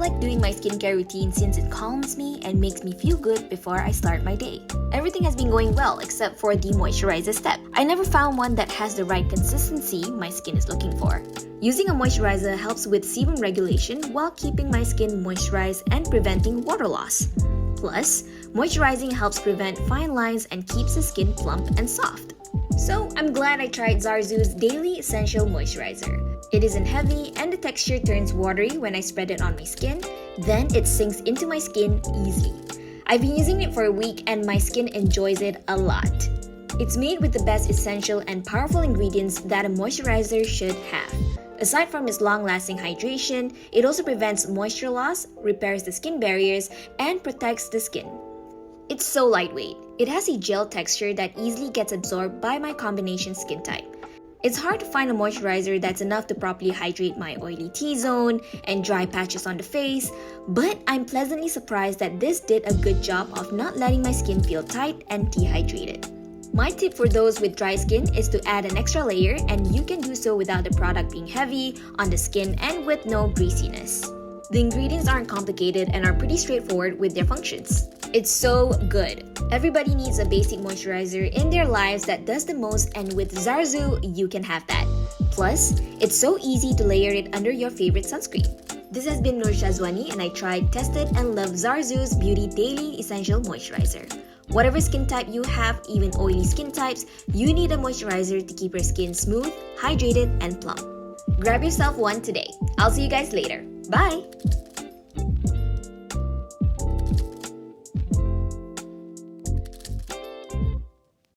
like doing my skincare routine since it calms me and makes me feel good before I start my day. Everything has been going well except for the moisturizer step. I never found one that has the right consistency my skin is looking for. Using a moisturizer helps with sebum regulation while keeping my skin moisturized and preventing water loss. Plus, moisturizing helps prevent fine lines and keeps the skin plump and soft. So, I'm glad I tried ZarZou's Daily Essential Moisturiser. It isn't heavy and the texture turns watery when I spread it on my skin, then it sinks into my skin easily. I've been using it for a week and my skin enjoys it a lot. It's made with the best essential and powerful ingredients that a moisturizer should have. Aside from its long-lasting hydration, it also prevents moisture loss, repairs the skin barriers, and protects the skin. It's so lightweight. It has a gel texture that easily gets absorbed by my combination skin type. It's hard to find a moisturizer that's enough to properly hydrate my oily T-zone and dry patches on the face, but I'm pleasantly surprised that this did a good job of not letting my skin feel tight and dehydrated. My tip for those with dry skin is to add an extra layer, and you can do so without the product being heavy on the skin and with no greasiness. The ingredients aren't complicated and are pretty straightforward with their functions. It's so good. Everybody needs a basic moisturizer in their lives that does the most, and with ZarZou, you can have that. Plus, it's so easy to layer it under your favorite sunscreen. This has been Noor Shazwani, and I tried, tested, and loved ZarZou's Beauty Daily Essential Moisturiser. Whatever skin type you have, even oily skin types, you need a moisturizer to keep your skin smooth, hydrated, and plump. Grab yourself one today. I'll see you guys later. Bye!